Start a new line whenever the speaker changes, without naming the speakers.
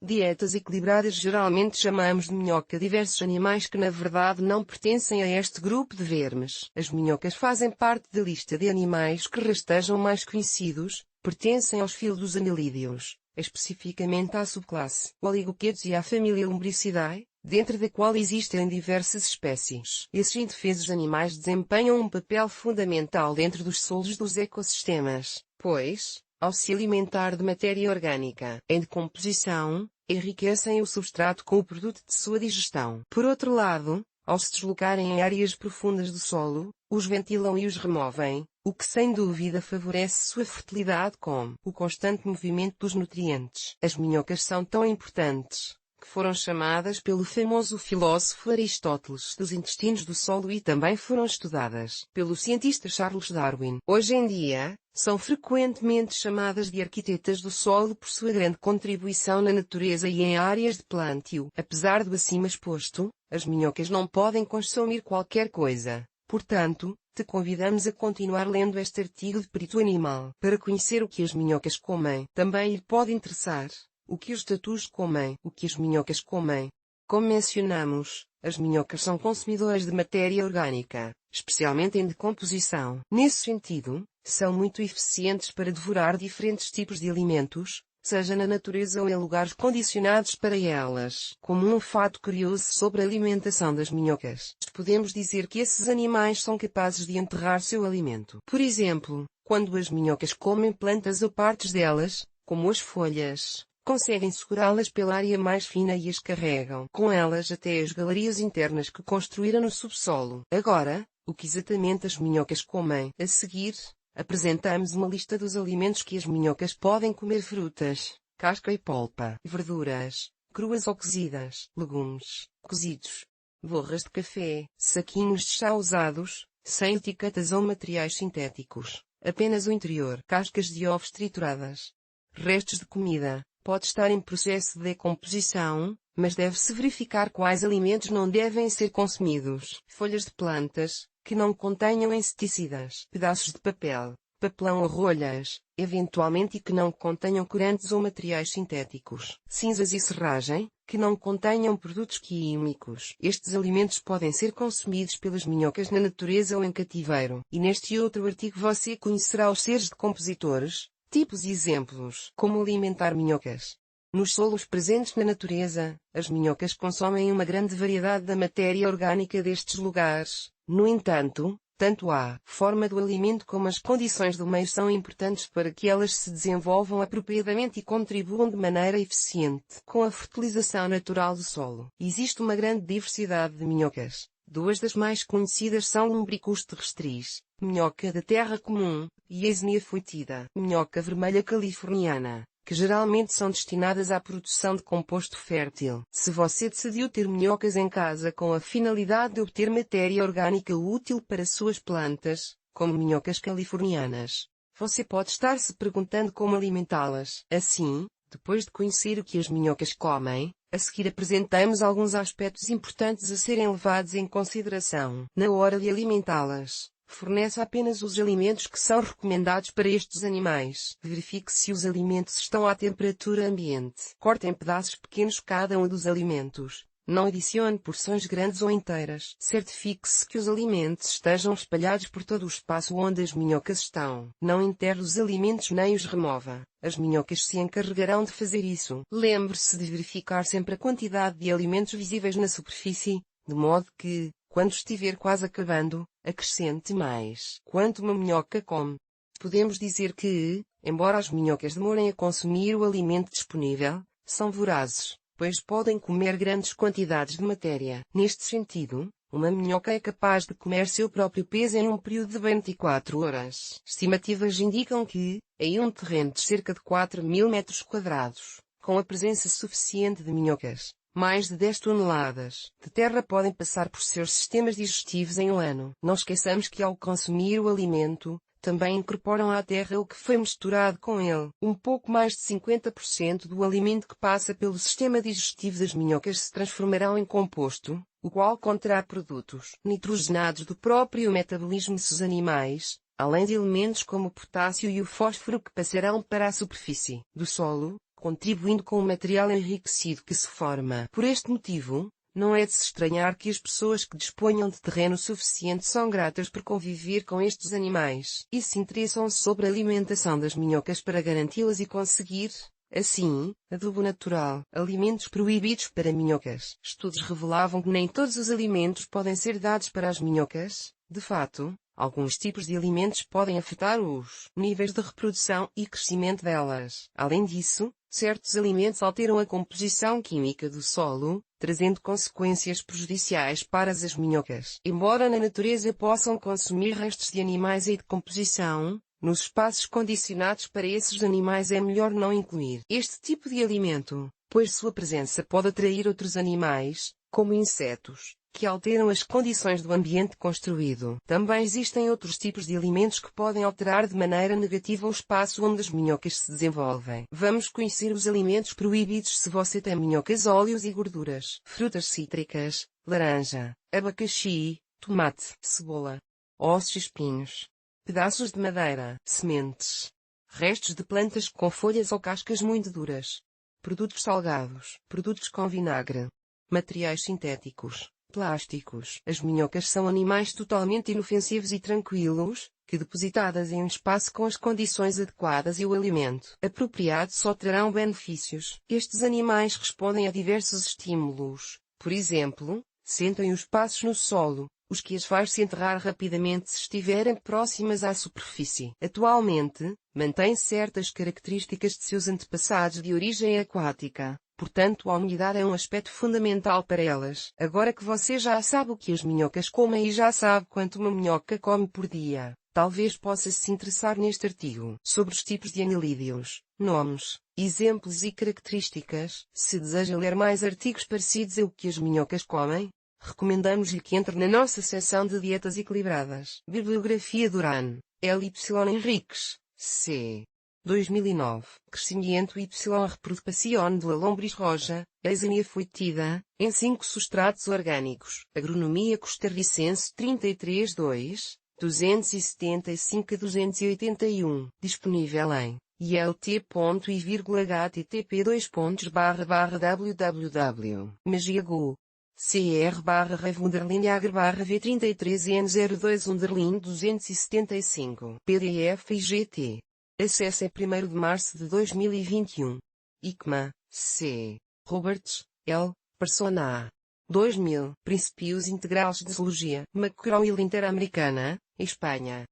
Dietas equilibradas. Geralmente chamamos de minhoca diversos animais que na verdade não pertencem a este grupo de vermes. As minhocas fazem parte da lista de animais que rastejam mais conhecidos, pertencem aos filo dos anelídeos, especificamente à subclasse Oligoquetos e à família Lumbricidae, dentro da qual existem diversas espécies. Esses indefesos animais desempenham um papel fundamental dentro dos solos dos ecossistemas, pois, ao se alimentar de matéria orgânica em decomposição, enriquecem o substrato com o produto de sua digestão. Por outro lado, ao se deslocarem em áreas profundas do solo, os ventilam e os removem, o que sem dúvida favorece sua fertilidade com o constante movimento dos nutrientes. As minhocas são tão importantes que foram chamadas pelo famoso filósofo Aristóteles dos intestinos do solo e também foram estudadas pelo cientista Charles Darwin. Hoje em dia, são frequentemente chamadas de arquitetas do solo por sua grande contribuição na natureza e em áreas de plantio. Apesar do acima exposto, as minhocas não podem consumir qualquer coisa. Portanto, te convidamos a continuar lendo este artigo de Perito Animal para conhecer o que as minhocas comem. Também lhe pode interessar o que os tatus comem. O que as minhocas comem. Como mencionamos, as minhocas são consumidoras de matéria orgânica, especialmente em decomposição. Nesse sentido, são muito eficientes para devorar diferentes tipos de alimentos, seja na natureza ou em lugares condicionados para elas. Como um fato curioso sobre a alimentação das minhocas, podemos dizer que esses animais são capazes de enterrar seu alimento. Por exemplo, quando as minhocas comem plantas ou partes delas, como as folhas, conseguem segurá-las pela área mais fina e as carregam com elas até as galerias internas que construíram no subsolo. Agora, o que exatamente as minhocas comem? A seguir, apresentamos uma lista dos alimentos que as minhocas podem comer: frutas, casca e polpa, verduras, cruas ou cozidas, legumes, cozidos, borras de café, saquinhos de chá usados, sem etiquetas ou materiais sintéticos, apenas o interior, cascas de ovos trituradas, restos de comida. Pode estar em processo de decomposição, mas deve-se verificar quais alimentos não devem ser consumidos. Folhas de plantas, que não contenham inseticidas. Pedaços de papel, papelão ou rolhas, eventualmente, e que não contenham corantes ou materiais sintéticos. Cinzas e serragem, que não contenham produtos químicos. Estes alimentos podem ser consumidos pelas minhocas na natureza ou em cativeiro. E neste outro artigo você conhecerá os seres decompositores, tipos e exemplos. Como alimentar minhocas. Nos solos presentes na natureza, as minhocas consomem uma grande variedade da matéria orgânica destes lugares. No entanto, tanto a forma do alimento como as condições do meio são importantes para que elas se desenvolvam apropriadamente e contribuam de maneira eficiente com a fertilização natural do solo. Existe uma grande diversidade de minhocas. Duas das mais conhecidas são Lumbricus terrestris, minhoca da terra comum, e Eisenia foetida, minhoca vermelha californiana, que geralmente são destinadas à produção de composto fértil. Se você decidiu ter minhocas em casa com a finalidade de obter matéria orgânica útil para suas plantas, como minhocas californianas, você pode estar se perguntando como alimentá-las. Assim, depois de conhecer o que as minhocas comem, a seguir apresentamos alguns aspectos importantes a serem levados em consideração na hora de alimentá-las. Fornece apenas os alimentos que são recomendados para estes animais. Verifique se os alimentos estão à temperatura ambiente. Corte em pedaços pequenos cada um dos alimentos. Não adicione porções grandes ou inteiras. Certifique-se que os alimentos estejam espalhados por todo o espaço onde as minhocas estão. Não enterre os alimentos nem os remova. As minhocas se encarregarão de fazer isso. Lembre-se de verificar sempre a quantidade de alimentos visíveis na superfície, de modo que, quando estiver quase acabando, acrescente mais. Quanto uma minhoca come? Podemos dizer que, embora as minhocas demorem a consumir o alimento disponível, são vorazes, pois podem comer grandes quantidades de matéria. Neste sentido, uma minhoca é capaz de comer seu próprio peso em um período de 24 horas. Estimativas indicam que, em um terreno de cerca de 4.000 metros quadrados, com a presença suficiente de minhocas, mais de 10 toneladas de terra podem passar por seus sistemas digestivos em um ano. Não esqueçamos que ao consumir o alimento, também incorporam à terra o que foi misturado com ele. Um pouco mais de 50% do alimento que passa pelo sistema digestivo das minhocas se transformarão em composto, o qual conterá produtos nitrogenados do próprio metabolismo dos animais, além de elementos como o potássio e o fósforo que passarão para a superfície do solo, contribuindo com o material enriquecido que se forma. Por este motivo, não é de se estranhar que as pessoas que disponham de terreno suficiente são gratas por conviver com estes animais e se interessam sobre a alimentação das minhocas para garanti-las e conseguir, assim, adubo natural. Alimentos proibidos para minhocas. Estudos revelavam que nem todos os alimentos podem ser dados para as minhocas. De fato, alguns tipos de alimentos podem afetar os níveis de reprodução e crescimento delas. Além disso, certos alimentos alteram a composição química do solo, trazendo consequências prejudiciais para as minhocas. Embora na natureza possam consumir restos de animais em decomposição, nos espaços condicionados para esses animais é melhor não incluir este tipo de alimento, pois sua presença pode atrair outros animais, como insetos, que alteram as condições do ambiente construído. Também existem outros tipos de alimentos que podem alterar de maneira negativa o espaço onde as minhocas se desenvolvem. Vamos conhecer os alimentos proibidos se você tem minhocas, óleos e gorduras. Frutas cítricas, laranja, abacaxi, tomate, cebola, ossos e espinhos, pedaços de madeira, sementes, restos de plantas com folhas ou cascas muito duras, produtos salgados, produtos com vinagre, materiais sintéticos, plásticos. As minhocas são animais totalmente inofensivos e tranquilos, que depositadas em um espaço com as condições adequadas e o alimento apropriado só trarão benefícios. Estes animais respondem a diversos estímulos. Por exemplo, sentem os passos no solo, os que as faz se enterrar rapidamente se estiverem próximas à superfície. Atualmente, mantém certas características de seus antepassados de origem aquática. Portanto, a umidade é um aspecto fundamental para elas. Agora que você já sabe o que as minhocas comem e já sabe quanto uma minhoca come por dia, talvez possa se interessar neste artigo sobre os tipos de anelídeos, nomes, exemplos e características. Se deseja ler mais artigos parecidos ao que as minhocas comem, recomendamos-lhe que entre na nossa seção de dietas equilibradas. Bibliografia Duran, L. Y. Henriques, C. 2009. Crescimento y reprodução de la lombriz roja, Eisenia foetida, em 5 substratos orgânicos. Agronomia costarricense 33-2, 275-281. Disponível em ilt.i/http://www. Magiago. CR/Rev_N-V33N02 PDF e GT. Acesso é 1º de março de 2021. ICMA, C. Roberts, L. Persona A. 2000. Princípios Integrales de Zoologia. Macroil Interamericana, Espanha.